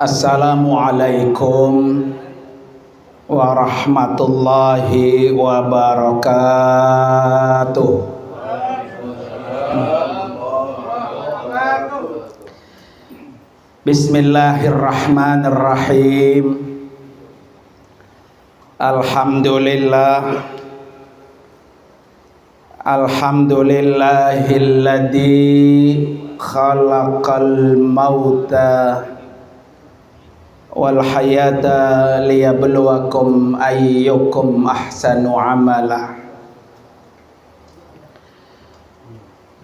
Assalamualaikum warahmatullahi wabarakatuh. Bismillahirrahmanirrahim. Alhamdulillahilladzi khalaqal mauta wal hayata liyabluwakum ayyukum ahsanu amala.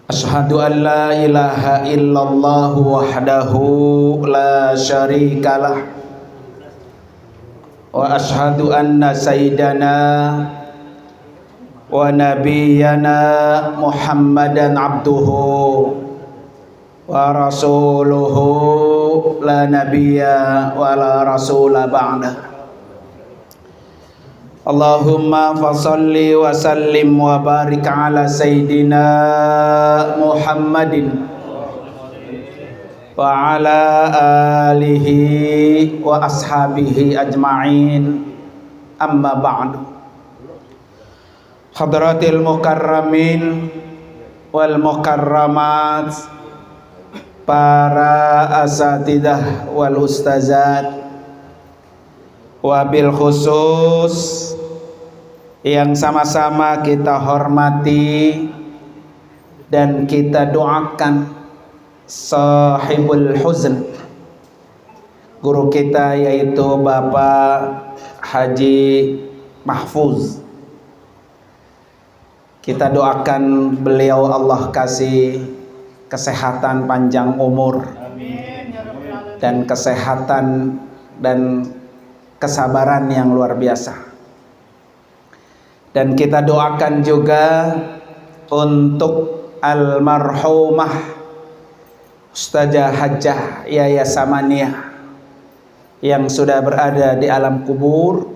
Asyhadu an la ilaha illallah wahdahu la syarikalah wa asyhadu anna sayyidana wa nabiyyana Muhammadan abduhu wa rasuluhu la nabiyya wa la rasula ba'da. Allahumma fasalli wa sallim wa barik ala sayyidina Muhammadin wa ala alihi wa ashabihi ajma'in, amma ba'du. Hadratil mukarramin wal mukarramat, para asatidah wal ustazat, wabil khusus yang sama-sama kita hormati dan kita doakan sahibul huzn, guru kita yaitu Bapak Haji Mahfuz. Kita doakan beliau Allah kasih kesehatan panjang umur dan kesehatan dan kesabaran yang luar biasa. Dan kita doakan juga untuk almarhumah Ustazah Hajjah Yaya Samaniah yang sudah berada di alam kubur.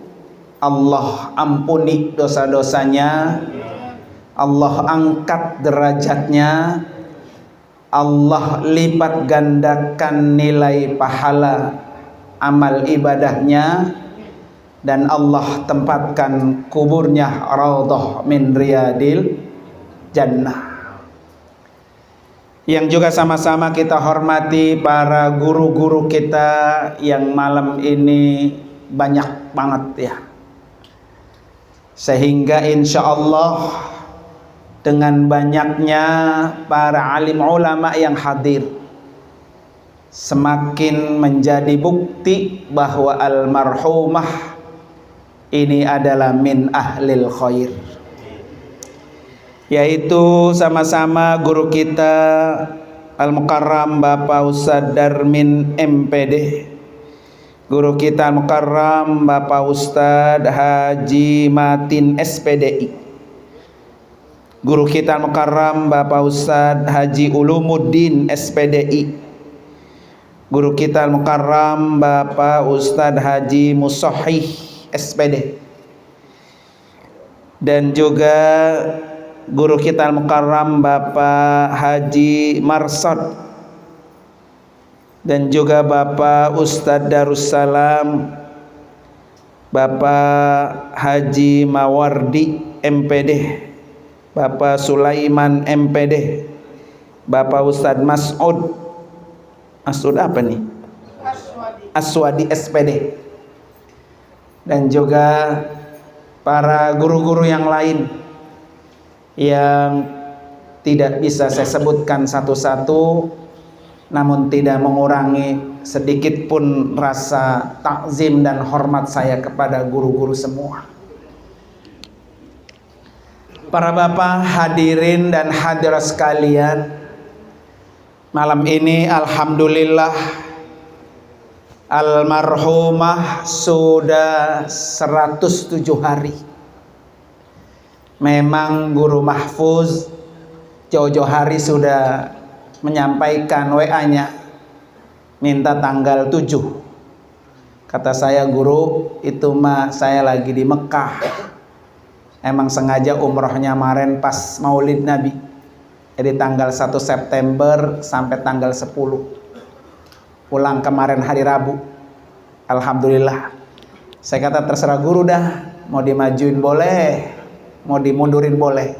Allah ampuni dosa-dosanya, Allah angkat derajatnya, Allah lipat gandakan nilai pahala amal ibadahnya, dan Allah tempatkan kuburnya raudhah min riyadil jannah. Yang juga sama-sama kita hormati para guru-guru kita yang malam ini banyak banget ya, sehingga insya Allah dengan banyaknya para alim ulama yang hadir semakin menjadi bukti bahwa almarhumah ini adalah min ahlil khair, yaitu sama-sama guru kita al-mukarram Bapak Ustadz Darmin MPD, guru kita al-mukarram Bapak Ustadz Haji Matin SPDI, guru kita al-mukarram Bapak Ustadz Haji Ulumuddin SPDI, guru kita al-mukarram Bapak Ustadz Haji Musahih SPD, dan juga guru kita al-mukarram Bapak Haji Marsad, dan juga Bapak Ustadz Darussalam Bapak Haji Mawardi MPD, Bapak Sulaiman MPD, Bapak Ustadz Mas'ud apa nih? Aswadi SPD, dan juga para guru-guru yang lain yang tidak bisa saya sebutkan satu-satu, namun tidak mengurangi sedikit pun rasa takzim dan hormat saya kepada guru-guru semua. Para bapak hadirin dan hadirat sekalian, malam ini alhamdulillah almarhumah sudah 107 hari. Memang guru Mahfuz jauh-jauh hari sudah menyampaikan WA-nya minta tanggal 7. Kata saya, guru itu mah saya lagi di Mekah, emang sengaja umrohnya kemarin pas Maulid Nabi, jadi tanggal 1 September sampai tanggal 10, pulang kemarin hari Rabu. Alhamdulillah. Saya kata terserah guru dah, mau dimajuin boleh, mau dimundurin boleh.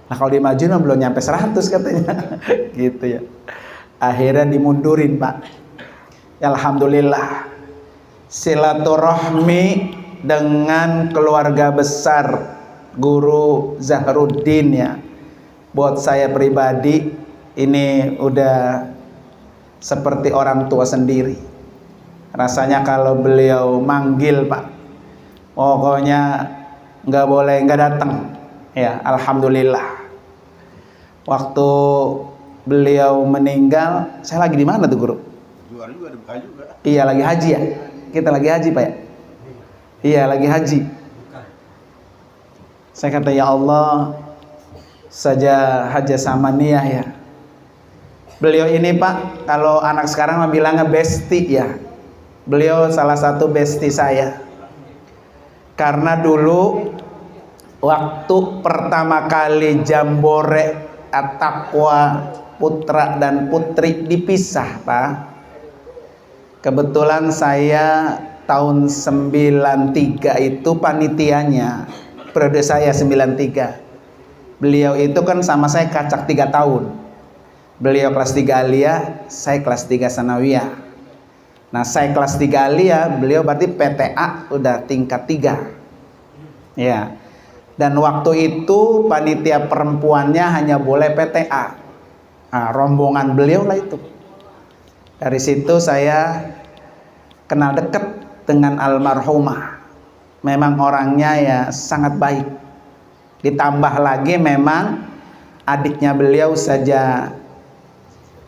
Nah kalau dimajuin belum nyampe 100 katanya. Gitu ya. Akhirnya dimundurin Pak. Alhamdulillah. Silaturahmi dengan keluarga besar Guru Zahruddin ya, buat saya pribadi ini udah seperti orang tua sendiri. Rasanya kalau beliau manggil Pak, pokoknya nggak boleh nggak datang ya. Alhamdulillah. Waktu beliau meninggal, saya lagi di mana tuh Guru? Jual juga, dibuka juga. Iya lagi haji ya. Kita lagi haji Pak ya. Iya lagi haji. Saya kata ya Allah, saja Haja Samaniyah ya. Beliau ini Pak, kalau anak sekarang bilangnya besti ya. Beliau salah satu besti saya. Karena dulu waktu pertama kali Jambore At-Taqwa putra dan putri dipisah Pak. Kebetulan saya tahun 93 itu panitianya. Periode saya 93. Beliau itu kan sama saya kacak 3 tahun. Beliau kelas 3 Aliyah, saya kelas 3 Sanawiyah. Nah saya kelas 3 Aliyah, beliau berarti PTA udah tingkat 3. Ya. Dan waktu itu panitia perempuannya hanya boleh PTA. Nah, rombongan beliau lah itu. Dari situ saya kenal dekat dengan almarhumah. Memang orangnya ya sangat baik. Ditambah lagi memang adiknya beliau saja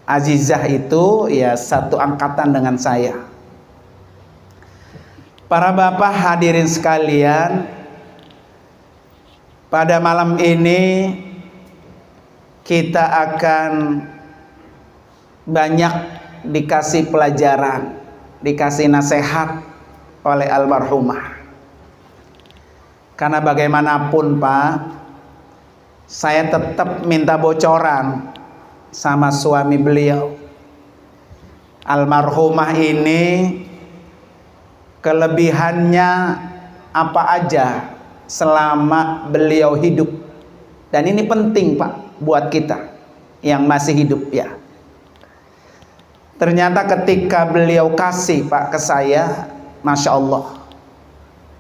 Azizah itu ya satu angkatan dengan saya. Para bapak hadirin sekalian, pada malam ini kita akan banyak dikasih pelajaran, dikasih nasihat oleh almarhumah. Karena bagaimanapun Pak, saya tetap minta bocoran sama suami beliau. Almarhumah ini kelebihannya apa aja selama beliau hidup. Dan ini penting Pak buat kita yang masih hidup ya. Ternyata ketika beliau kasih Pak ke saya, Masya Allah,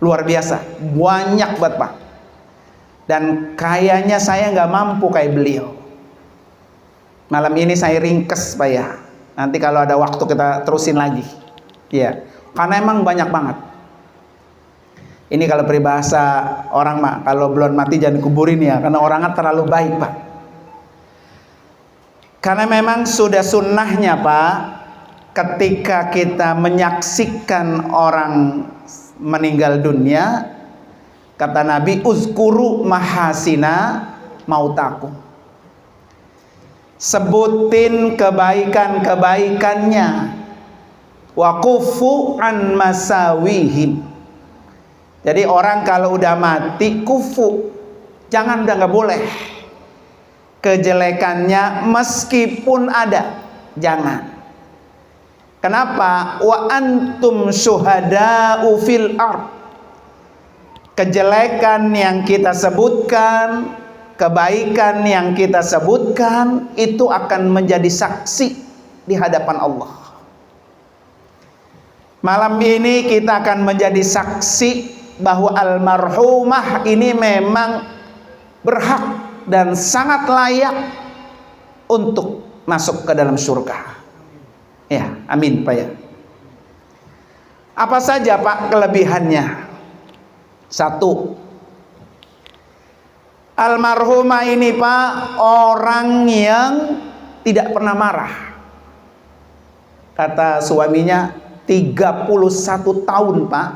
luar biasa, banyak banget Pak. Dan kayaknya saya nggak mampu kayak beliau. Malam ini saya ringkes Pak ya. Nanti kalau ada waktu kita terusin lagi. Ya, karena emang banyak banget. Ini kalau peribahasa orang Mak, kalau belum mati jangan dikuburin ya, karena orangnya terlalu baik Pak. Karena memang sudah sunnahnya Pak, ketika kita menyaksikan orang meninggal dunia, kata Nabi, uzkuru mahasina mautakum. Sebutin kebaikan-kebaikannya. Wakufu an masawihim. Jadi orang kalau udah mati kufu, jangan, udah nggak boleh. Kejelekannya meskipun ada, jangan. Kenapa? Wa antum syuhada'u fil ard. Kejelekan yang kita sebutkan, kebaikan yang kita sebutkan, itu akan menjadi saksi di hadapan Allah. Malam ini kita akan menjadi saksi bahwa almarhumah ini memang berhak dan sangat layak untuk masuk ke dalam surga. Ya, amin Pak ya. Apa saja Pak kelebihannya? 1, almarhumah ini Pak orang yang tidak pernah marah. Kata suaminya 31 tahun Pak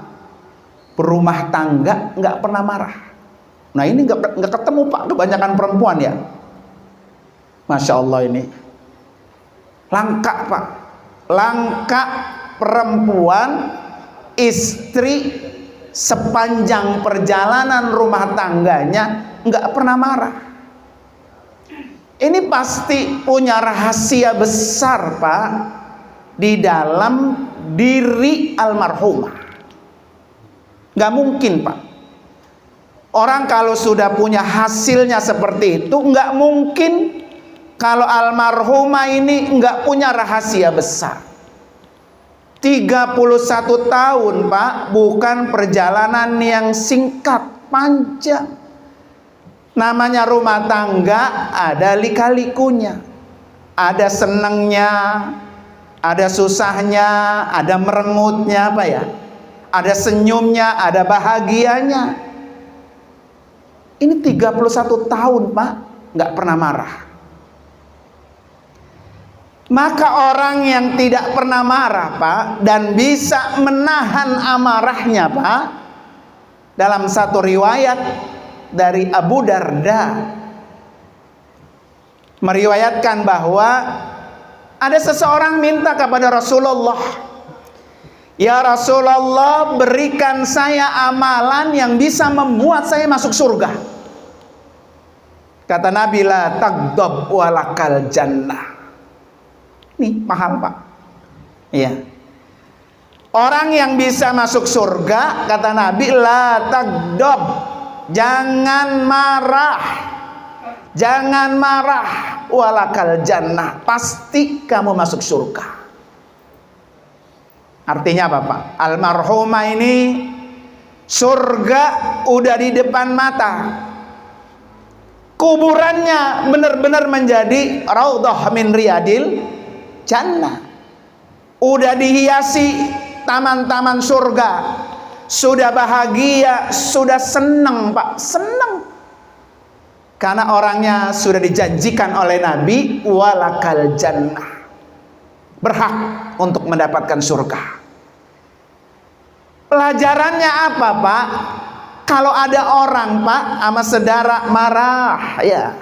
berumah tangga nggak pernah marah. Nah ini nggak ketemu Pak, kebanyakan perempuan ya. Masya Allah, ini langka Pak, langka perempuan istri sepanjang perjalanan rumah tangganya nggak pernah marah. Ini pasti punya rahasia besar Pak di dalam diri almarhumah. Nggak mungkin, Pak. Orang kalau sudah punya hasilnya seperti itu, nggak mungkin kalau almarhumah ini nggak punya rahasia besar. 31 tahun, Pak, bukan perjalanan yang singkat, panjang. Namanya rumah tangga ada lika-likunya. Ada senangnya, ada susahnya, ada merengutnya, Pak ya. Ada senyumnya, ada bahagianya. Ini 31 tahun, Pak, nggak pernah marah. Maka orang yang tidak pernah marah, Pak, dan bisa menahan amarahnya, Pak, dalam satu riwayat dari Abu Darda meriwayatkan bahwa ada seseorang minta kepada Rasulullah, "Ya Rasulullah, berikan saya amalan yang bisa membuat saya masuk surga." Kata Nabi, "La taghdab walakal jannah." Nih, paham, Pak? Iya. Orang yang bisa masuk surga, kata Nabi, la taghdab, jangan marah. Jangan marah, walakal jannah, pasti kamu masuk surga. Artinya apa, Pak? Almarhumah ini surga udah di depan mata. Kuburannya benar-benar menjadi raudhah min riyadil jannah. Udah dihiasi taman-taman surga. Sudah bahagia, sudah senang, Pak, senang. Karena orangnya sudah dijanjikan oleh Nabi, walakal jannah, berhak untuk mendapatkan surga. Pelajarannya apa, Pak? Kalau ada orang, Pak, sama saudara marah, ya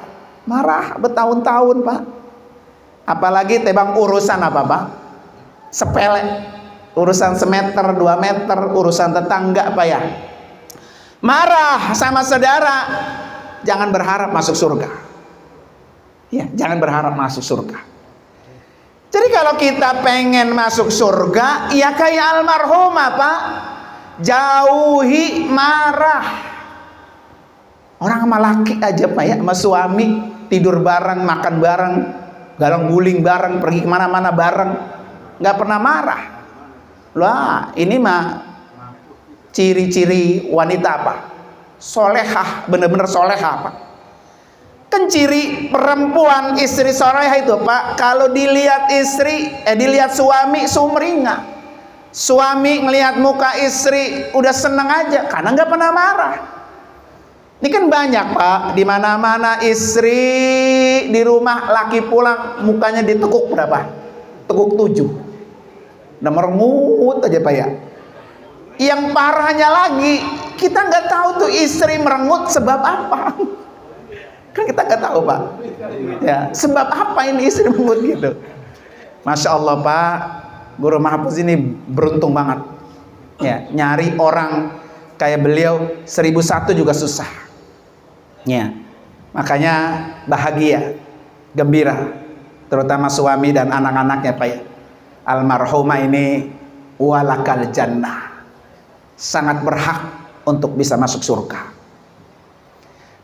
marah bertahun-tahun, Pak. Apalagi tebang urusan apa, Pak? Sepele, urusan semeter, 2 meter, urusan tetangga, Pak ya. Marah sama saudara, jangan berharap masuk surga. Ya, jangan berharap masuk surga. Jadi kalau kita pengen masuk surga, ya kayak almarhumah, Pak. Jauhi marah. Orang sama laki aja, Pak ya, sama suami tidur bareng, makan bareng, garang guling bareng, pergi kemana-mana bareng, nggak pernah marah. Lah, ini mah ciri-ciri wanita apa? Solehah, bener-bener solehah, Pak. Kan ciri perempuan istri solehah itu, Pak, kalau dilihat dilihat suami sumringah. Suami ngelihat muka istri udah seneng aja karena nggak pernah marah. Ini kan banyak, Pak, di mana-mana istri di rumah, laki pulang mukanya ditekuk berapa? Tekuk 7. Udah merengut aja, Pak ya. Yang parahnya lagi, kita nggak tahu tuh istri merengut sebab apa. Kan kita nggak tahu, Pak. Ya, sebab apa ini istri merengut gitu? Masya Allah, Pak. Guru Mahfuz ini beruntung banget. Ya, nyari orang kayak beliau 1001 juga susah. Ya, makanya bahagia, gembira, terutama suami dan anak-anaknya, Pak ya. Almarhumah ini walakal jannah, sangat berhak untuk bisa masuk surga.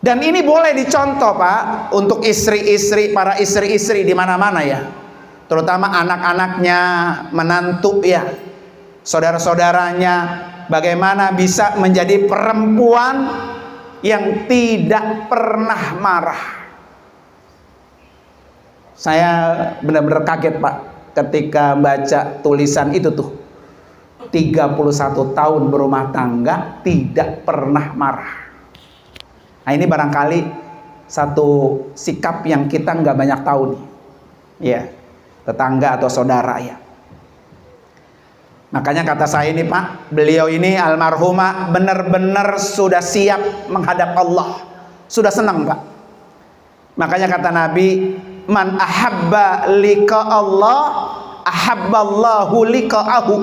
Dan ini boleh dicontoh, Pak, untuk istri-istri, para istri-istri di mana-mana ya. Terutama anak-anaknya, menantu ya, saudara-saudaranya, bagaimana bisa menjadi perempuan yang tidak pernah marah. Saya benar-benar kaget, Pak, ketika baca tulisan itu tuh. 31 tahun berumah tangga tidak pernah marah. Nah, ini barangkali satu sikap yang kita nggak banyak tahu nih. Ya. Tetangga atau saudara ya. Makanya kata saya ini, Pak, beliau ini almarhumah benar-benar sudah siap menghadap Allah, sudah senang, Pak. Makanya kata Nabi, man ahabba liqa Allah ahabballahu liqa'ahu.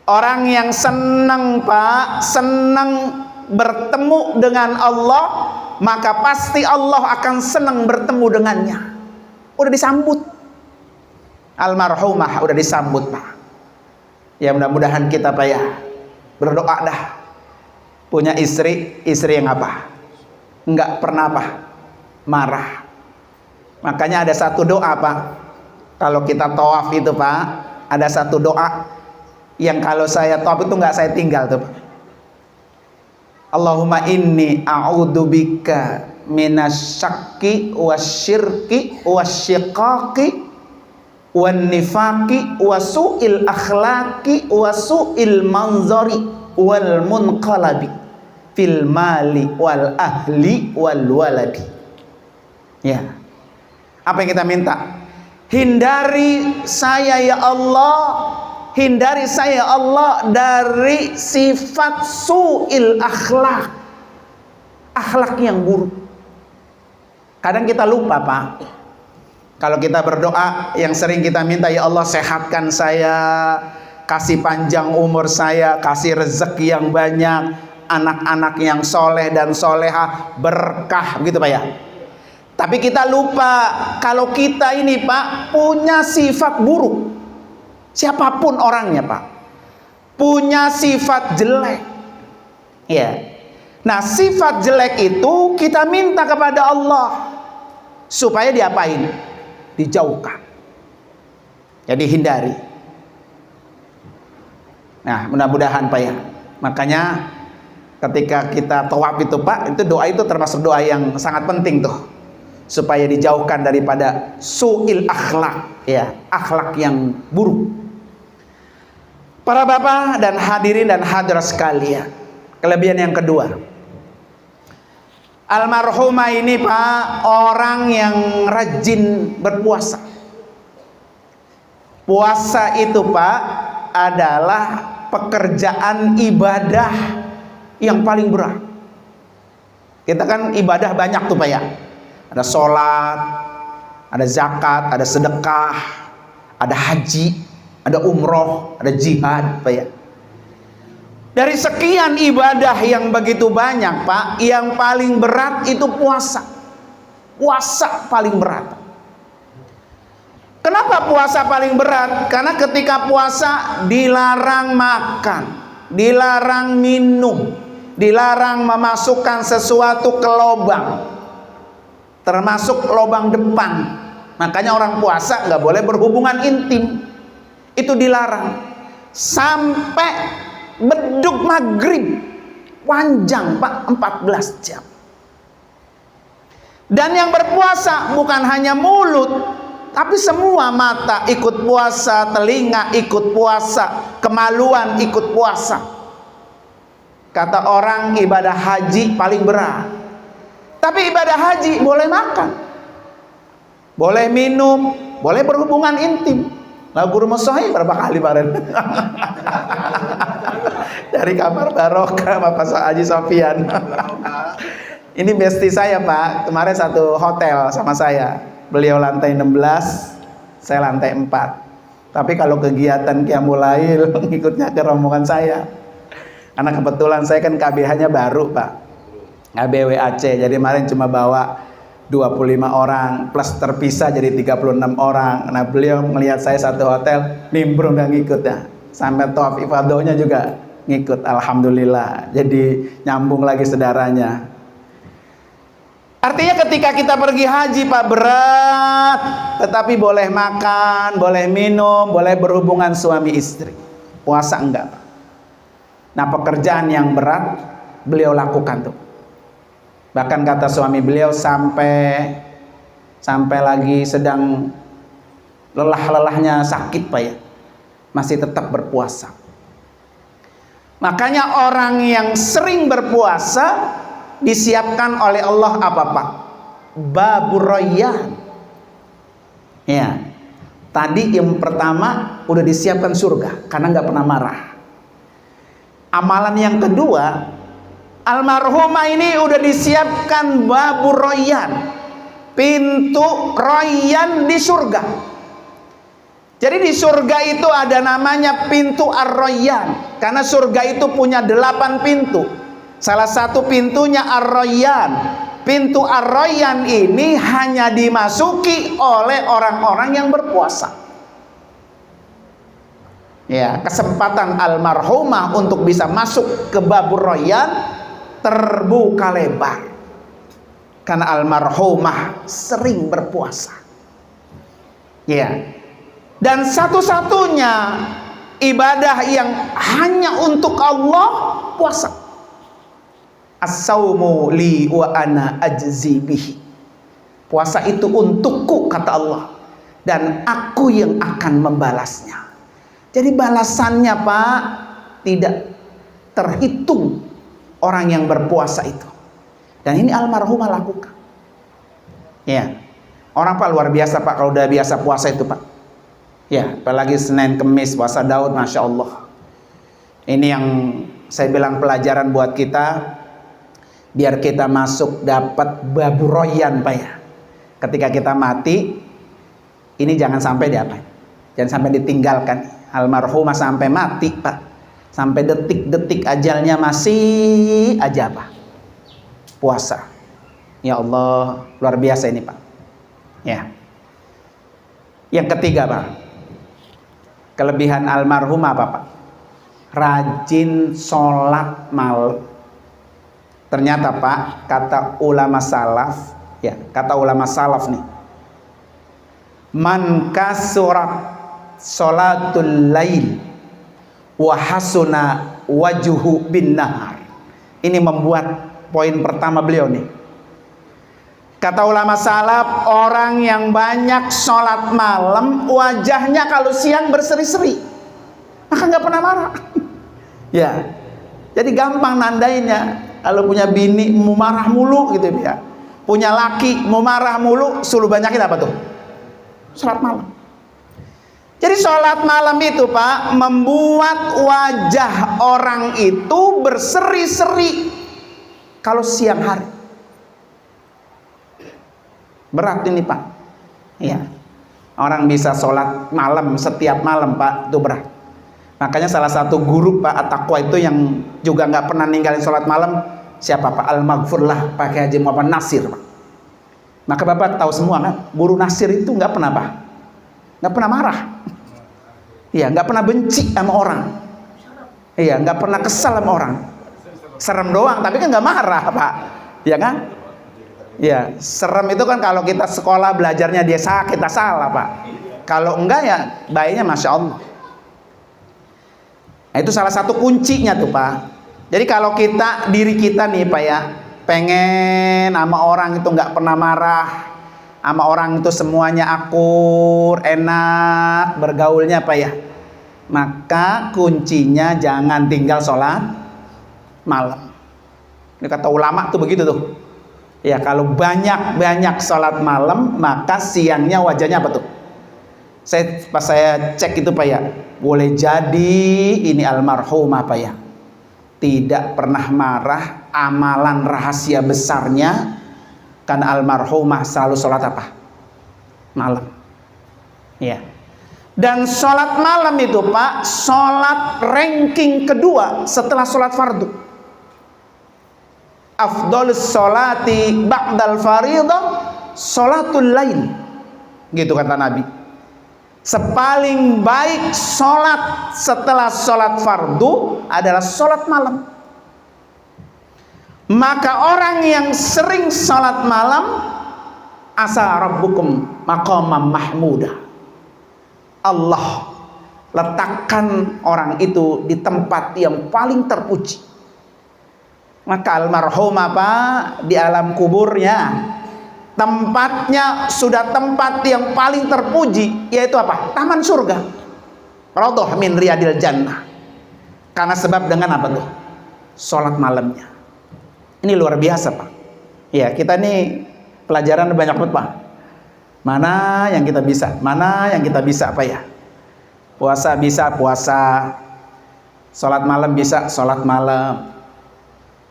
Orang yang senang, Pak, senang bertemu dengan Allah, maka pasti Allah akan senang bertemu dengannya. Udah disambut. Almarhumah udah disambut, Pak. Ya mudah-mudahan kita Pak ya berdoa dah punya istri yang apa? Enggak pernah apa? Marah. Makanya ada satu doa Pak, kalau kita tawaf itu Pak, ada satu doa yang kalau saya tawaf itu enggak saya tinggal tuh Pak. Allahumma inni a'udzubika minasyakki wasyirki wasyiqaqi wan nifaqi wasu'il akhlaqi wasu'il manzari wal munqalabi fil mali wal ahli wal waladi. Ya. Apa yang kita minta? Hindari saya ya Allah, hindari saya ya Allah dari sifat su'il akhlak, akhlak yang buruk. Kadang kita lupa Pak, kalau kita berdoa yang sering kita minta, ya Allah sehatkan saya, kasih panjang umur saya, kasih rezeki yang banyak, anak-anak yang soleh dan solehah, berkah, begitu Pak ya. Tapi kita lupa kalau kita ini Pak punya sifat buruk. Siapapun orangnya Pak, punya sifat jelek. Ya. Nah sifat jelek itu kita minta kepada Allah supaya diapain? Dijauhkan. Jadi hindari. Nah mudah-mudahan Pak ya. Makanya ketika kita tawaf itu Pak, itu doa itu termasuk doa yang sangat penting tuh, supaya dijauhkan daripada su'il akhlak, ya, akhlak yang buruk. Para bapak dan hadirin dan hadirat sekalian, kelebihan yang kedua, almarhumah ini Pak orang yang rajin berpuasa. Puasa itu Pak adalah pekerjaan ibadah yang paling berat. Kita kan ibadah banyak tuh Pak ya. Ada sholat, ada zakat, ada sedekah, ada haji, ada umroh, ada jihad Pak ya. Dari sekian ibadah yang begitu banyak Pak, yang paling berat itu puasa. Puasa paling berat. Kenapa puasa paling berat? Karena ketika puasa dilarang makan, dilarang minum, dilarang memasukkan sesuatu ke lubang, termasuk lubang depan. Makanya orang puasa nggak boleh berhubungan intim, itu dilarang. Sampai beduk maghrib panjang Pak, 14 jam. Dan yang berpuasa bukan hanya mulut, tapi semua mata ikut puasa, telinga ikut puasa, kemaluan ikut puasa. Kata orang ibadah haji paling berat. Tapi ibadah haji boleh makan, boleh minum, boleh berhubungan intim. Lah guru Musohi berapa kali kemarin? Dari kamar barokah Bapak Haji Sofian. Ini bestie saya Pak, kemarin satu hotel sama saya. Beliau lantai 16, saya lantai 4. Tapi kalau kegiatan Qiyamul Lail ngikutnya ke rombongan saya. Karena kebetulan saya kan KBH-nya baru Pak, ABWAC, jadi kemarin cuma bawa 25 orang plus terpisah jadi 36 orang. Nah beliau melihat saya satu hotel, nimbrung dan ngikut ya, sampai tawaf ifadohnya juga ngikut, alhamdulillah. Jadi nyambung lagi saudaranya. Artinya ketika kita pergi haji Pak berat, tetapi boleh makan, boleh minum, boleh berhubungan suami istri. Puasa enggak Pak. Nah pekerjaan yang berat beliau lakukan tuh. Bahkan kata suami beliau sampai lagi sedang lelah-lelahnya sakit Pak ya, masih tetap berpuasa. Makanya orang yang sering berpuasa disiapkan oleh Allah apa Pak? Babur Rayyan. Ya. Tadi yang pertama udah disiapkan surga karena nggak pernah marah. Amalan yang kedua, almarhumah ini udah disiapkan babur Rayyan, pintu Rayyan di surga. Jadi di surga itu ada namanya pintu Ar-Rayyan, karena surga itu punya 8 pintu. Salah satu pintunya Ar-Rayyan. Pintu Ar-Rayyan ini hanya dimasuki oleh orang-orang yang berpuasa. Ya, kesempatan almarhumah untuk bisa masuk ke Babur Rayyan terbuka lebar. Karena almarhumah sering berpuasa. Ya. Dan satu-satunya ibadah yang hanya untuk Allah, puasa. As-saumu li wa ana ajzi bihi. Puasa itu untukku, kata Allah, dan aku yang akan membalasnya. Jadi balasannya, Pak, tidak terhitung orang yang berpuasa itu. Dan ini almarhumah lakukan. Ya. Orang, Pak, luar biasa, Pak, kalau udah biasa puasa itu, Pak. Ya, apalagi Senin Kemis puasa Daud, Masya Allah. Ini yang saya bilang pelajaran buat kita, biar kita masuk dapat Babur Rayyan, Pak, ya. Ketika kita mati, ini jangan sampai diapain, jangan sampai ditinggalkan. Almarhumah sampai mati, Pak, sampai detik-detik ajalnya masih aja, Pak, puasa. Ya Allah, luar biasa ini, Pak. Ya. Yang ketiga, Pak, kelebihan almarhumah apa, Pak? Rajin sholat malam. Ternyata, Pak, kata ulama salaf, ya, kata ulama salaf nih, man kasurat sholatul lail wa hasuna wajuhu bin nahar. Ini membuat poin pertama beliau nih. Kata ulama salaf, orang yang banyak sholat malam, wajahnya kalau siang berseri-seri, maka nggak pernah marah. Ya, jadi gampang nandainnya. Kalau punya bini mau marah mulu gitu ya, punya laki mau marah mulu, suruh banyakin apa tuh? Sholat malam. Jadi sholat malam itu, Pak, membuat wajah orang itu berseri-seri kalau siang hari. Berat ini, Pak. Iya. Orang bisa sholat malam setiap malam, Pak, itu berat. Makanya salah satu guru, Pak, At-Taqwa itu yang juga nggak pernah ninggalin sholat malam, siapa, Pak? Al-Maghfurlah, Pak Haji Muhammad Nasir, Pak. Maka Bapak tahu semua kan, guru Nasir itu nggak pernah, Pak, nggak pernah marah. Iya, nggak pernah benci sama orang. Iya, nggak pernah kesal sama orang. Serem doang, tapi kan nggak marah, Pak. Iya kan? Ya, serem itu kan kalau kita sekolah belajarnya dia sakit, kita salah, Pak. Kalau enggak ya baiknya Masya Allah. Nah, itu salah satu kuncinya tuh, Pak. Jadi kalau kita, diri kita nih, Pak, ya, pengen sama orang itu nggak pernah marah, sama orang itu semuanya akur, enak bergaulnya, Pak, ya, maka kuncinya jangan tinggal sholat malam. Ini kata ulama tuh begitu tuh. Ya, kalau banyak sholat malam, maka siangnya wajahnya apa tuh? Pas saya cek itu, Pak, ya, boleh jadi ini almarhumah, Pak, ya, tidak pernah marah. Amalan rahasia besarnya karena almarhumah selalu sholat apa? Malam. Ya. Dan sholat malam itu, Pak, sholat ranking kedua setelah sholat fardu. Afdhalus sholati ba'dal faridah sholatul lail, gitu kata Nabi. Sepaling baik sholat setelah sholat fardu adalah sholat malam. Maka orang yang sering sholat malam, asa rabbukum maqamam mahmuda, Allah letakkan orang itu di tempat yang paling terpuji. Maka almarhumah, Pak, di alam kuburnya tempatnya sudah tempat yang paling terpuji, yaitu apa? Taman surga, raudhah min riyadil jannah. Karena sebab dengan apa tuh? Sholat malamnya. Ini luar biasa, Pak. Ya, kita nih pelajaran banyak banget, Pak. Mana yang kita bisa, mana yang kita bisa, Pak, ya. Puasa bisa puasa, sholat malam bisa sholat malam.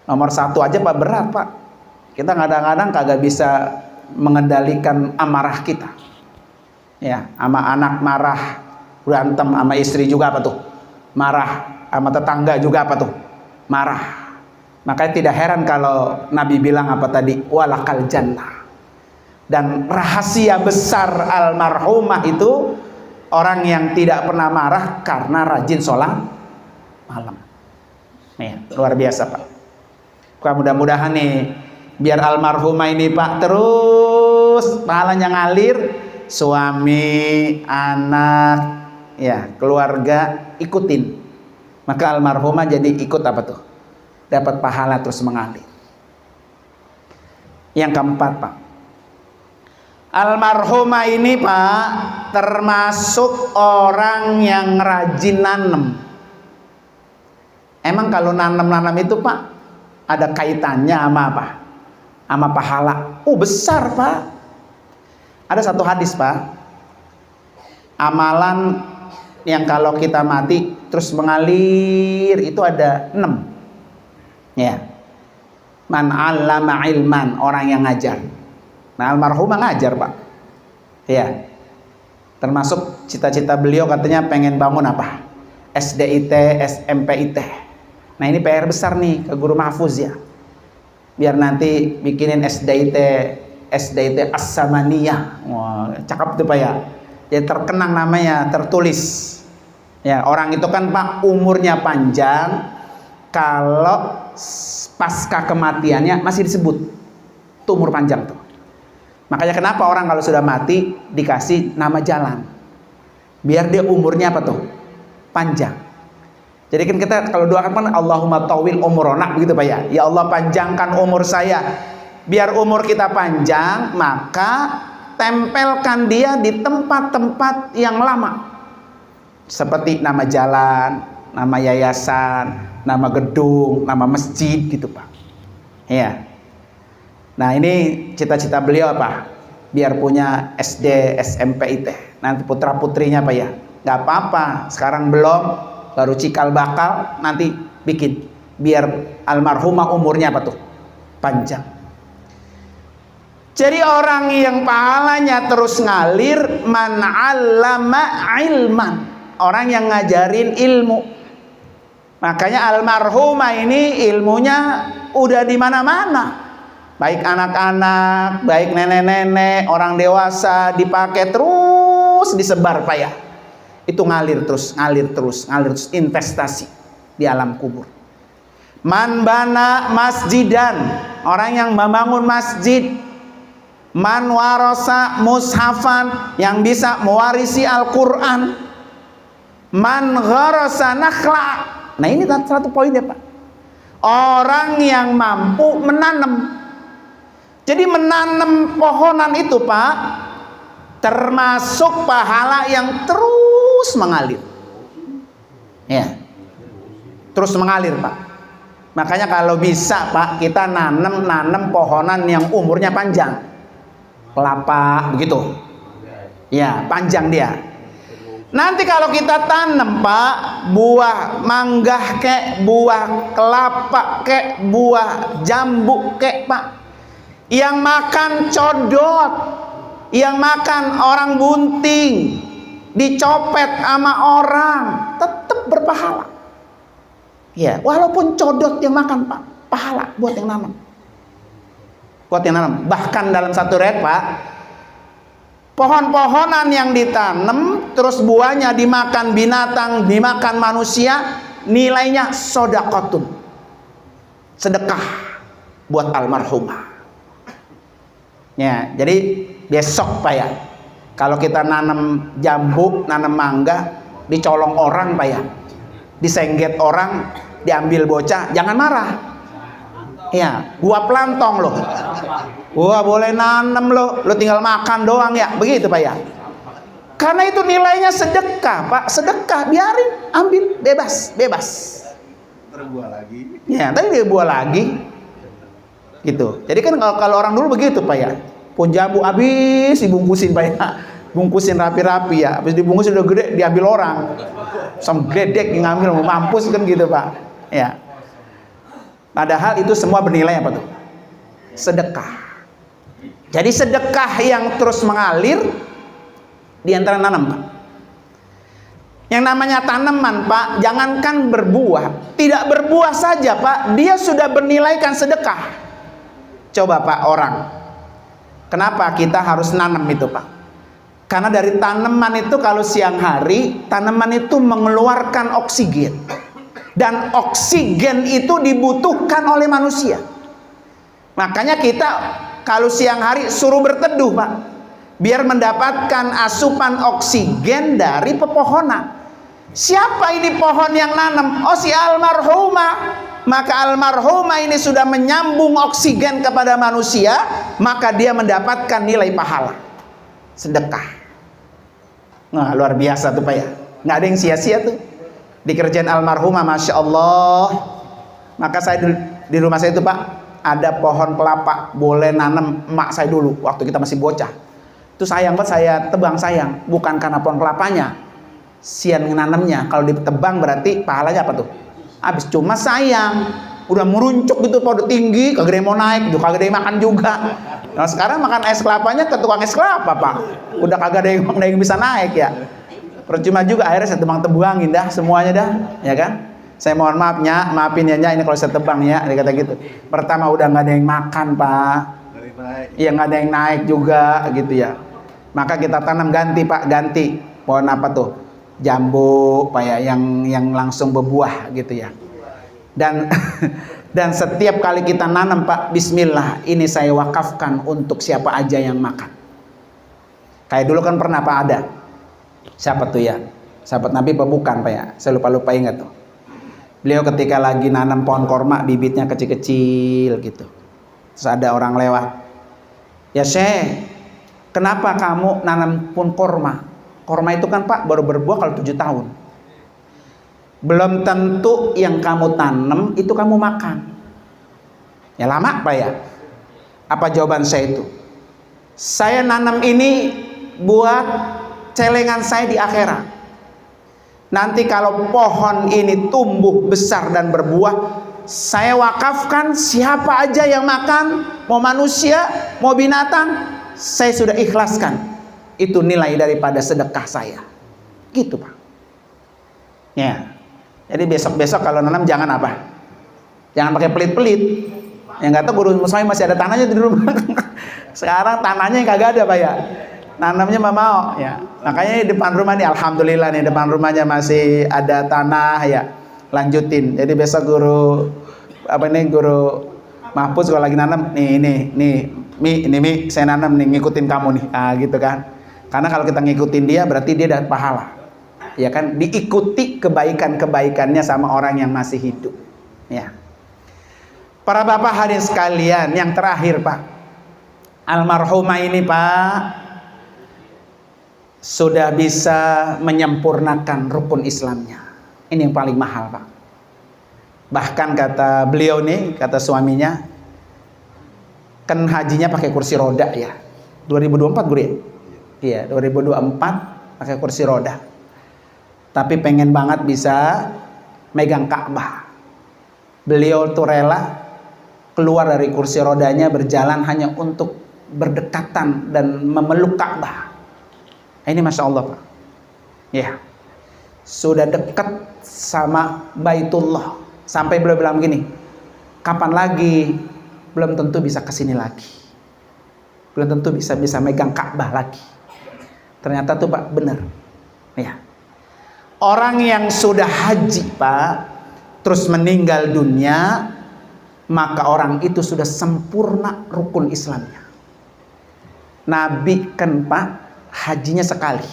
Nomor satu aja, Pak, berat, Pak. Kita kadang-kadang kagak bisa mengendalikan amarah kita. Ya, sama anak marah, berantem, sama istri juga apa tuh? Marah, sama tetangga juga apa tuh? Marah. Makanya tidak heran kalau Nabi bilang apa tadi? Walakal jannah. Dan rahasia besar almarhumah itu, Orang yang tidak pernah marah karena rajin sholat malam. Nih, luar biasa Pak. Mudah-mudahan nih, biar almarhumah ini Pak terus pahalanya ngalir, suami, anak, ya keluarga ikutin. Maka almarhumah jadi ikut apa tuh? Dapat pahala terus mengalir. Yang keempat Pak, almarhumah ini Pak termasuk orang yang rajin nanem. Emang kalau nanam itu Pak ada kaitannya sama apa? Sama pahala. Besar Pak. Ada satu hadis Pak, amalan yang kalau kita mati terus mengalir itu ada 6. Ya. Man 'allama ilman, orang yang ngajar. Nah, almarhumah ngajar Pak. Ya. Termasuk cita-cita beliau katanya pengen bangun apa? SDIT, SMPIT. Nah, ini PR besar nih ke Guru Mahfuz ya. Biar nanti bikinin SDIT As-Samaniyah. Wah, cakep tuh Pak ya. Jadi terkenang namanya, tertulis. Ya, orang itu kan Pak umurnya panjang kalau pasca kematiannya masih disebut tuh umur panjang tuh. Makanya kenapa orang kalau sudah mati dikasih nama jalan, biar dia umurnya apa tuh panjang. Jadi kan kita kalau doakan kan Allahumma tawil umurona begitu Pak ya. Ya Allah panjangkan umur saya. Biar umur kita panjang, maka tempelkan dia di tempat-tempat yang lama. Seperti nama jalan, nama yayasan, nama gedung, nama masjid gitu Pak. Ya. Nah, ini cita-cita beliau apa? Biar punya SD, SMP, IT. Nanti putra-putrinya Pak ya. Nggak apa-apa, sekarang belum, baru cikal bakal, nanti bikin. Biar almarhumah umurnya apa tuh? Panjang. Jadi orang yang pahalanya terus ngalir, man 'allama ilman, orang yang ngajarin ilmu. Makanya almarhumah ini ilmunya udah di mana-mana. Baik anak-anak, baik nenek-nenek, orang dewasa dipakai terus disebar Pak ya. Itu ngalir terus investasi di alam kubur. Man bana masjidan, orang yang membangun masjid. Man warasa mushafan, yang bisa mewarisi Al-Quran. Man gharasa nakhla. Nah, ini satu poinnya Pak. Orang yang mampu menanam. Jadi menanam pohonan itu Pak termasuk pahala yang terus mengalir. Ya. Terus mengalir Pak. Makanya kalau bisa Pak kita nanam pohonan yang umurnya panjang. Kelapa begitu. Ya, panjang dia. Nanti kalau kita tanam Pak, buah mangga kek, buah kelapa kek, buah jambu kek Pak, yang makan codot, yang makan orang bunting, dicopet sama orang, tetap berpahala. Ya, walaupun codot yang makan Pak, pahala buat yang nanam. Bahkan dalam satu riwayat Pak, pohon-pohonan yang ditanam terus buahnya dimakan binatang, dimakan manusia, nilainya sodaqatun, sedekah buat almarhumah. Ya, jadi besok Pak ya, kalau kita nanam jambu, nanam mangga, dicolong orang Pak ya, disengget orang, diambil bocah, jangan marah. Ya, gua pelantong loh. Gua boleh nanam loh, lo tinggal makan doang ya, begitu Pak ya. Karena itu nilainya sedekah Pak, sedekah, biarin, ambil, bebas. Terbuah lagi. Ya, tadi dia buah lagi. Gitu. Jadi kan kalau orang dulu begitu Pak ya. Pohon jambu habis dibungkusin Pak ya. Bungkusin rapi-rapi ya. Habis dibungkus udah gede diambil orang. Sam gledek yang ngambil, mau mampus kan gitu Pak. Ya. Padahal itu semua bernilai apa tuh? Sedekah. Jadi sedekah yang terus mengalir di antara nanam Pak. Yang namanya tanaman Pak, jangankan berbuah, tidak berbuah saja Pak, dia sudah bernilaikan sedekah. Coba Pak orang, kenapa kita harus nanam itu Pak? Karena dari tanaman itu kalau siang hari, tanaman itu mengeluarkan oksigen. Dan oksigen itu dibutuhkan oleh manusia. Makanya kita kalau siang hari suruh berteduh, Pak. Biar mendapatkan asupan oksigen dari pepohonan. Siapa ini pohon yang nanam? Oh, si almarhumah. Maka almarhumah ini sudah menyambung oksigen kepada manusia, maka dia mendapatkan nilai pahala sedekah. Nah, luar biasa tuh Pak ya. Nggak ada yang sia-sia tuh di kerjaan almarhumah, Masya Allah. Maka saya di rumah saya itu Pak, ada pohon kelapa, boleh nanam emak saya dulu waktu kita masih bocah. Itu sayang banget, saya tebang sayang, bukan karena pohon kelapanya, sian nanamnya. Kalau ditebang berarti pahalanya apa tuh? Habis. Cuma sayang, udah meruncuk gitu, udah tinggi, kagak ada yang mau naik, juga kagak ada yang makan juga. Nah sekarang makan es kelapanya ke tukang es kelapa Pak, udah kagak ada yang bisa naik ya. Percuma juga, akhirnya saya tebang-tebangin dah semuanya dah, ya kan? Saya mohon maafnya, maafin ya ini kalau saya tebang ya, dia kata gitu. Pertama udah nggak ada yang makan Pak, iya nggak ada yang naik juga gitu ya. Maka kita tanam ganti Pak, ganti pohon apa tuh? Jambu Pak ya, yang langsung berbuah gitu ya. Dan dan setiap kali kita nanam Pak, bismillah, ini saya wakafkan untuk siapa aja yang makan. Kayak dulu kan pernah Pak ada, siapa tuh ya, sahabat Nabi apa bukan Pak ya, saya lupa ingat tuh. Beliau ketika lagi nanam pohon korma, bibitnya kecil-kecil gitu. Terus ada orang lewat, ya Syekh, kenapa kamu nanam pohon korma? Korma itu kan Pak baru berbuah kalau 7 tahun. Belum tentu yang kamu tanam itu kamu makan. Ya lama Pak ya. Apa jawaban saya itu? Saya nanam ini buat celengan saya di akhirat. Nanti kalau pohon ini tumbuh besar dan berbuah, saya wakafkan siapa aja yang makan, mau manusia, mau binatang, saya sudah ikhlaskan. Itu nilai daripada sedekah saya. Gitu Pak. Ya. Jadi besok-besok kalau nanam jangan apa? Jangan pakai pelit-pelit. Yang nggak tahu guru saya masih ada tanahnya di rumah. Sekarang tanahnya yang kagak ada Pak ya. Nanamnya mau ya. Makanya di depan rumah nih, alhamdulillah nih depan rumahnya masih ada tanah ya. Lanjutin. Jadi besok guru Mahfuz kalau lagi nanam nih saya nanam nih, ngikutin kamu nih. Ah gitu kan. Karena kalau kita ngikutin dia berarti dia dapat pahala. Ya kan, diikuti kebaikan-kebaikannya sama orang yang masih hidup. Ya. Para bapak hadirin sekalian, yang terakhir Pak. Almarhumah ini Pak sudah bisa menyempurnakan rukun Islamnya. Ini yang paling mahal Pak. Bahkan kata beliau nih, kata suaminya, kan hajinya pakai kursi roda ya. 2024 guru ya? Iya, 2024 pakai kursi roda. Tapi pengen banget bisa megang Ka'bah. Beliau tuh rela keluar dari kursi rodanya, berjalan hanya untuk berdekatan dan memeluk Ka'bah. Ini Masya Allah Pak. Ya, sudah dekat sama Baitullah. Sampai beliau bilang begini, kapan lagi? Belum tentu bisa kesini lagi. Belum tentu bisa megang Ka'bah lagi. Ternyata tuh Pak benar. Ya. Orang yang sudah haji Pak, terus meninggal dunia, maka orang itu sudah sempurna rukun Islamnya. Nabi kan Pak hajinya sekali,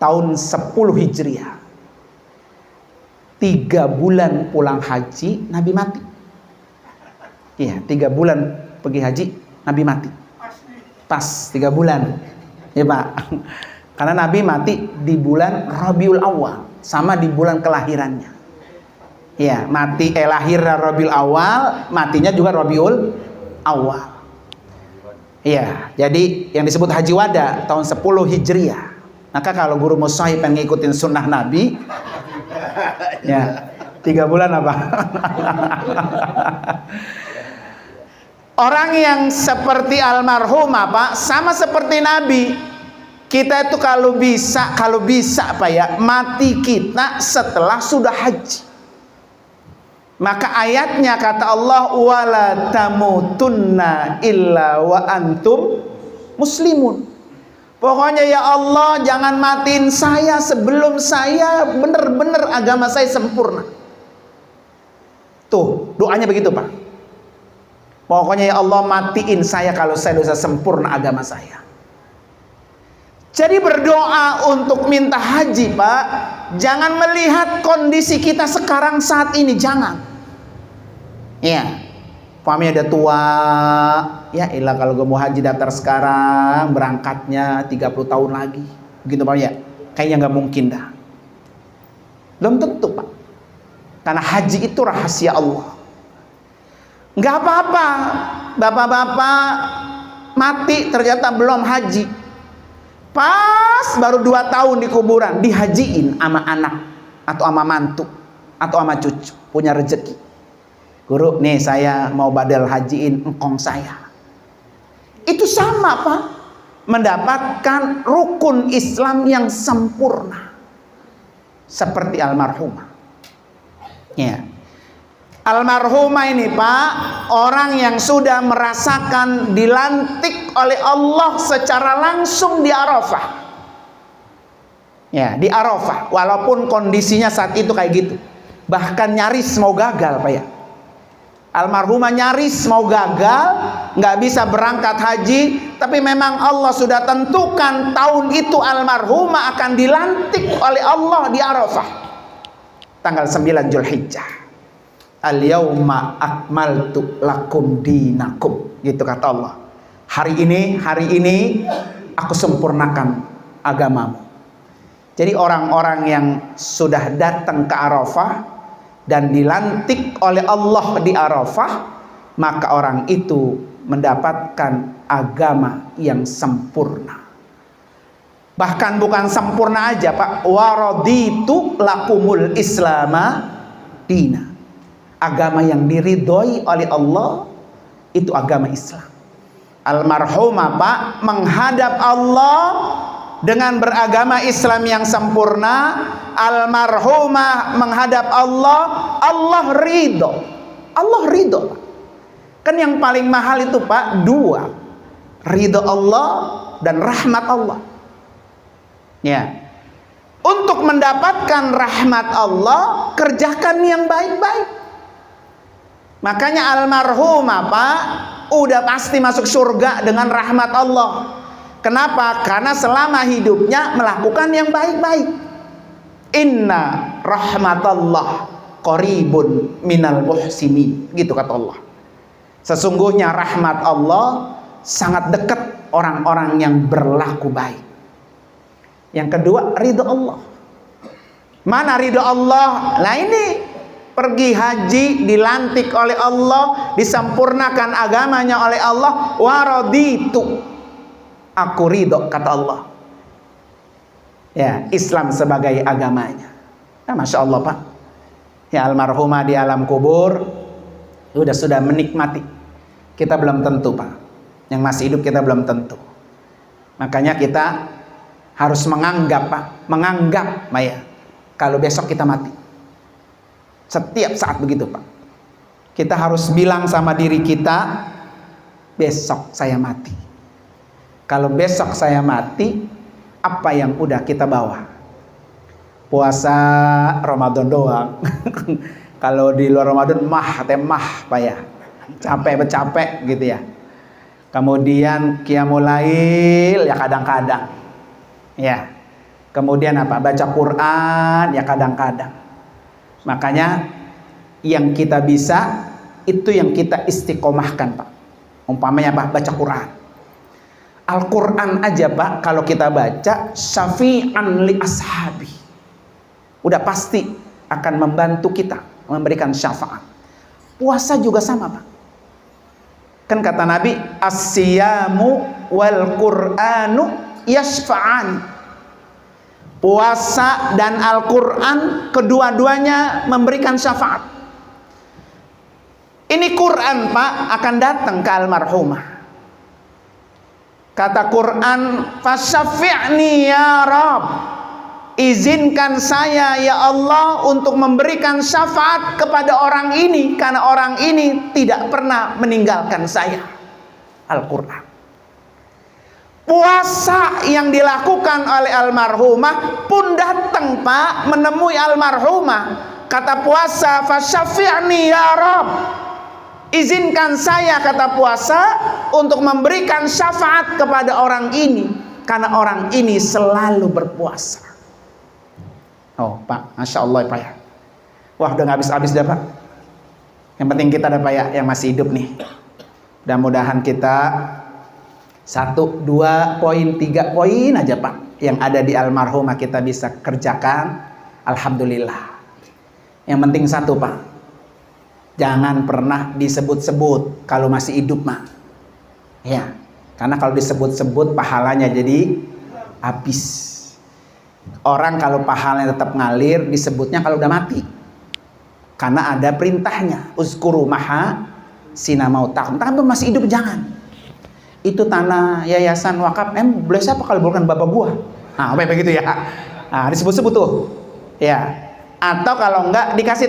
tahun 10 Hijriah. 3 bulan pulang haji, Nabi mati. Iya, 3 bulan pergi haji, Nabi mati. Pas 3 bulan. Ya Pak. Karena Nabi mati di bulan Rabiul Awal, sama di bulan kelahirannya. Ya, lahir Rabiul Awal, matinya juga Rabiul Awal. Iya, jadi yang disebut Haji Wada tahun 10 Hijriah. Maka kalau guru Musahib pengen ngikutin sunnah Nabi, ya 3 bulan apa? Orang yang seperti almarhumah Pak, sama seperti Nabi. Kita itu kalau bisa Pak ya, mati kita setelah sudah haji. Maka ayatnya kata Allah, wala tamutunna illa wa antum muslimun. Pokoknya ya Allah, jangan matiin saya sebelum saya benar-benar agama saya sempurna. Tuh, doanya begitu Pak. Pokoknya ya Allah, matiin saya kalau saya sudah sempurna agama saya. Jadi berdoa untuk minta haji Pak, jangan melihat kondisi kita sekarang saat ini, jangan. Ya, umpamanya udah tua, ya ilah kalau gue mau haji daftar sekarang, berangkatnya 30 tahun lagi, begitu Pak ya? Kayaknya nggak mungkin dah. Belum tentu Pak, karena haji itu rahasia Allah. Nggak apa-apa, bapak-bapak mati ternyata belum haji, pas baru 2 tahun di kuburan dihajiin sama anak atau sama mantu atau sama cucu, punya rezeki. Guru, nih saya mau badal hajiin engkong saya. Itu sama Pak, mendapatkan rukun Islam yang sempurna seperti almarhumah. Ya. Almarhumah ini Pak, orang yang sudah merasakan dilantik oleh Allah secara langsung di Arafah. Ya, di Arafah, walaupun kondisinya saat itu kayak gitu, bahkan nyaris mau gagal Pak ya. Almarhumah nyaris mau gagal, nggak bisa berangkat haji, tapi memang Allah sudah tentukan tahun itu almarhumah akan dilantik oleh Allah di Arafah, tanggal 9 Zulhijjah. Al-yauma akmaltu lakum dinakum, gitu kata Allah. Hari ini aku sempurnakan agamamu. Jadi orang-orang yang sudah datang ke Arafah dan dilantik oleh Allah di Arafah, maka orang itu mendapatkan agama yang sempurna. Bahkan bukan sempurna aja Pak, waraditu lakumul islama dina. Agama yang diridhoi oleh Allah itu agama Islam. Almarhumah Pak menghadap Allah dengan beragama Islam yang sempurna. Almarhumah menghadap Allah, Allah ridho. Allah ridho. Kan yang paling mahal itu Pak, 2. Ridho Allah dan rahmat Allah. Ya. Untuk mendapatkan rahmat Allah, kerjakan yang baik-baik. Makanya almarhumah Pak udah pasti masuk surga dengan rahmat Allah. Kenapa? Karena selama hidupnya melakukan yang baik-baik. Inna rahmatallah qaribun minal muhsinin, gitu kata Allah. Sesungguhnya rahmat Allah sangat dekat orang-orang yang berlaku baik. Yang kedua, ridho Allah. Mana ridho Allah? Nah ini pergi haji, dilantik oleh Allah, disempurnakan agamanya oleh Allah, waraditu, aku ridho, kata Allah. Ya, Islam sebagai agamanya. Nah, Masya Allah Pak. Ya, almarhumah di alam kubur sudah menikmati. Kita belum tentu Pak. Yang masih hidup kita belum tentu. Makanya kita harus menganggap Pak, Maya, kalau besok kita mati. Setiap saat begitu Pak. Kita harus bilang sama diri kita, besok saya mati. Kalau besok saya mati, apa yang udah kita bawa? Puasa Ramadan doang. Kalau di luar Ramadan temah Pak ya. Capek gitu ya. Kemudian qiyamul lail ya kadang-kadang. Ya. Kemudian apa? Baca Quran ya kadang-kadang. Makanya yang kita bisa itu yang kita istiqomahkan Pak. Umpamanya Pak, baca Quran. Al-Quran aja Pak, kalau kita baca, syafi'an li ashabi, udah pasti akan membantu kita, memberikan syafaat. Puasa juga sama Pak. Kan kata Nabi, as-siyamu wal Qur'anu yashfa'an. Puasa dan Al-Quran kedua-duanya memberikan syafaat. Ini Quran Pak akan datang ke almarhumah. Kata Quran, fasyafi'ni ya Rabb, izinkan saya ya Allah untuk memberikan syafaat kepada orang ini, karena orang ini tidak pernah meninggalkan saya. Al-Quran. Puasa yang dilakukan oleh almarhumah pun datang Pak menemui almarhumah. Kata puasa, fasyafi'ni ya Rabb, izinkan saya, kata puasa, untuk memberikan syafaat kepada orang ini, karena orang ini selalu berpuasa. Oh Pak, Masya Allah Pak ya. Wah udah gak habis-habis dah Pak. Yang penting kita ada Pak ya, yang masih hidup nih. Mudah-mudahan kita 1, 2 poin, 3 poin aja Pak yang ada di almarhumah kita bisa kerjakan. Alhamdulillah. Yang penting 1 Pak, jangan pernah disebut-sebut kalau masih hidup mah. Ya, karena kalau disebut-sebut pahalanya jadi habis. Orang kalau pahalanya tetap ngalir disebutnya kalau udah mati. Karena ada perintahnya, uzkuru maha sinamautakum. Tapi masih hidup jangan. Itu tanah yayasan wakaf, boleh siapa kalau bukan bapak gua? Nah, begitu ya. Nah, disebut-sebut tuh. Ya. Atau kalau enggak dikasih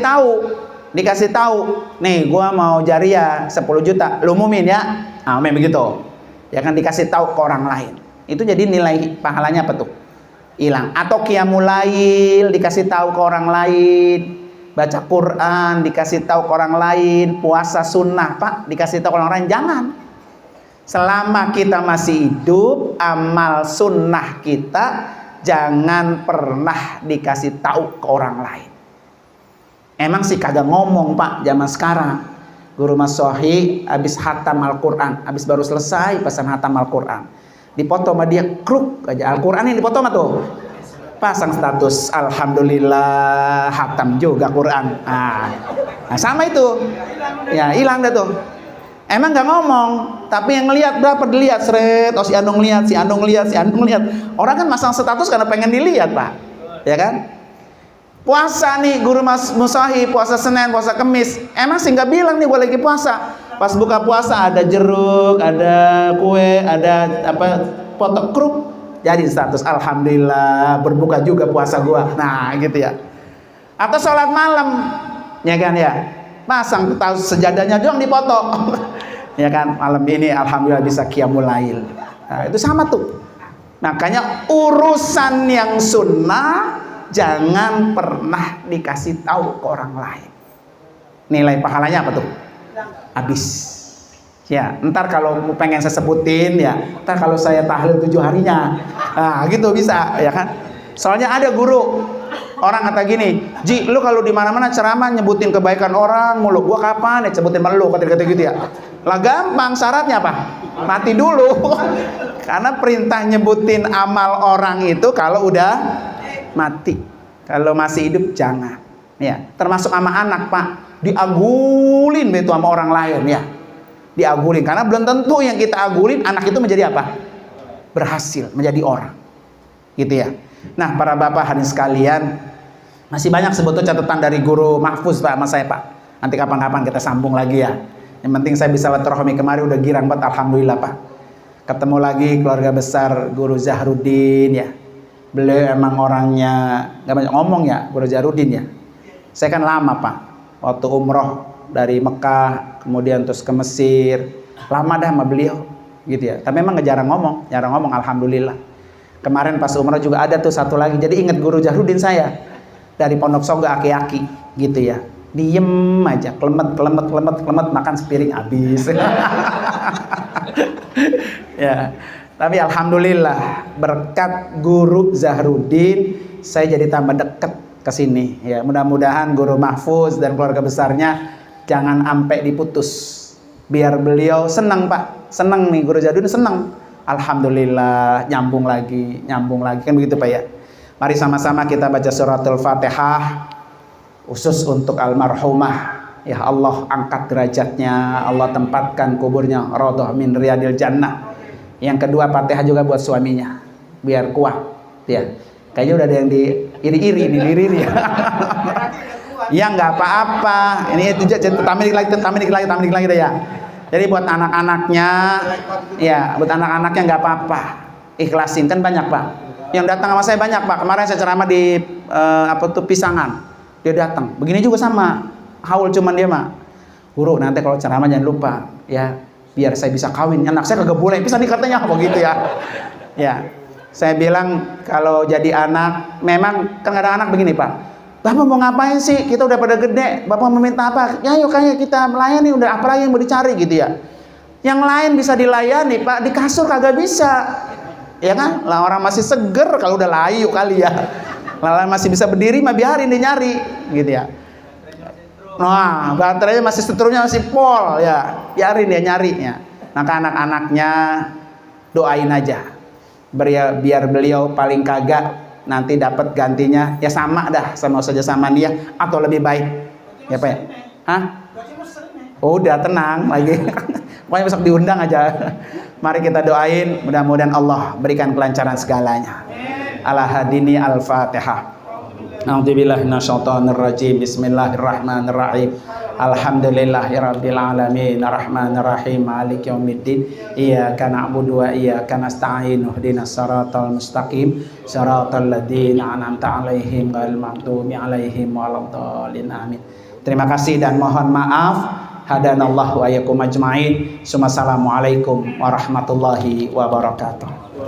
tahu, nih gua mau jariah 10 juta, lu umumin ya. Nah, begitu. Ya kan dikasih tahu ke orang lain. Itu jadi nilai pahalanya apa tuh? Hilang. Atau qiyamul lail dikasih tahu ke orang lain, baca Quran dikasih tahu ke orang lain, puasa sunnah Pak dikasih tahu ke orang lain, jangan. Selama kita masih hidup, amal sunnah kita jangan pernah dikasih tahu ke orang lain. Emang sih kagak ngomong Pak zaman sekarang. Guru Mas Sohi habis hatam Al-Quran, habis baru selesai pesan hatam Al-Quran, dipoto sama dia, kruk aja Al-Quran ini dipoto sama tuh, pasang status, alhamdulillah hatam juga Quran. Nah sama itu, ya hilang dah tuh. Emang nggak ngomong, tapi yang ngelihat berapa dilihat, seret, oh si Andung lihat, si Andung lihat, si Andung lihat. Orang kan masang status karena pengen dilihat Pak, ya kan? Puasa nih Guru Mas Musahi, puasa Senin, puasa Kemis, emang sih nggak bilang nih gue lagi puasa. Pas buka puasa ada jeruk, ada kue, ada apa, foto kruk, jadi status alhamdulillah berbuka juga puasa gua. Nah gitu ya. Atau sholat malam, ya kan ya, pasang tahu sejadahnya doang dipoto. Ya kan, malam ini alhamdulillah bisa qiyamul lail. Nah, itu sama tuh. Makanya urusan yang sunnah jangan pernah dikasih tahu ke orang lain. Nilai pahalanya apa tuh? Habis. Ya, ntar kalau pengen saya sebutin ya, ntar kalau saya tahlil 7 harinya, nah gitu bisa, ya kan? Soalnya ada guru, orang kata gini, Ji, lu kalau di mana-mana ceramah nyebutin kebaikan orang mulu, gua kapan ya sebutin sama lu, kata-kata gitu ya. Lah gampang, syaratnya apa? Mati dulu. Karena perintah nyebutin amal orang itu kalau udah mati. Kalau masih hidup jangan. Ya, termasuk sama anak, Pak. Diagulin begitu sama orang lain ya. Diagulin karena belum tentu yang kita agulin anak itu menjadi apa? Berhasil menjadi orang. Gitu ya. Nah, para bapak hadirin sekalian, masih banyak sebetulnya catatan dari guru Mahfuz Pak sama saya Pak. Nanti kapan-kapan kita sambung lagi ya. Yang penting saya bisa silaturahmi kemarin udah girang banget, alhamdulillah Pak. Ketemu lagi keluarga besar Guru Zahruddin ya. Beliau emang orangnya gak banyak ngomong ya, Guru Zahruddin ya. Saya kan lama Pak, waktu umroh dari Mekah kemudian terus ke Mesir, lama dah sama beliau gitu ya. Tapi memang jarang ngomong alhamdulillah. Kemarin pas umroh juga ada tuh satu lagi, jadi ingat Guru Zahruddin saya dari Pondok Songga aki-aki gitu ya. Diem aja, kelemet makan sepiring habis. Ya, tapi alhamdulillah berkat Guru Zahruddin saya jadi tambah dekat ke sini ya. Mudah-mudahan Guru Mahfuz dan keluarga besarnya jangan sampai diputus. Biar beliau senang Pak, senang nih Guru Zahruddin senang. Alhamdulillah nyambung lagi kan begitu Pak ya. Mari sama-sama kita baca suratul Fatihah khusus untuk almarhumah. Ya Allah angkat derajatnya, Allah tempatkan kuburnya radhah min riyadil jannah. Yang kedua Fatihah juga buat suaminya biar kuat ya. Kayaknya udah ada yang diiri-iri ya. Ya nggak apa-apa. Ini itu tambahin lagi deh ya. Jadi buat anak-anaknya ya, buat anak-anaknya nggak apa-apa. Ikhlasin kan banyak Pak. Yang datang sama saya banyak Pak. Kemarin saya ceramah di Pisangan. Dia datang. Begini juga sama. Haul cuman dia mah. Guru nanti kalau ceramah jangan lupa ya biar saya bisa kawin. Anak saya kagak boleh, bisa nih katanya begitu ya. Ya, saya bilang kalau jadi anak, memang kan kadang anak begini Pak. Bapak mau ngapain sih? Kita udah pada gede. Bapak meminta apa? Ya yuk kayak kita melayani. Udah apa lagi yang mau dicari gitu ya. Yang lain bisa dilayani Pak, di kasur kagak bisa. Ya kan? Lah orang masih seger kalau udah layu kali ya. Lah masih bisa berdiri mah biarin dia nyari gitu ya. Nah, baterainya masih setrumnya masih pol ya. Biarin dia nyarinya. Maka anak-anaknya doain aja. Biar beliau paling kagak nanti dapat gantinya ya sama dah sama saja sama dia atau lebih baik. Ya Pak. Hah? Udah tenang lagi. Pokoknya besok diundang aja. Mari kita doain, mudah-mudahan Allah berikan kelancaran segalanya. Ala hadini al-Fatihah. A'udzubillahi minasyaitonir rajim. Bismillahirrahmanirrahim. Alhamdulillahirabbil alamin arrahmanir rahim maliki yaumiddin iyyaka na'budu wa iyyaka nasta'in ihdinas siratal mustaqim siratal ladzina an'amta 'alaihim ghairil maghdubi 'alaihim waladdallin amin. Terima kasih dan mohon maaf. Hadanallahu wa iyyakum ajmain. Assalamualaikum warahmatullahi wabarakatuh.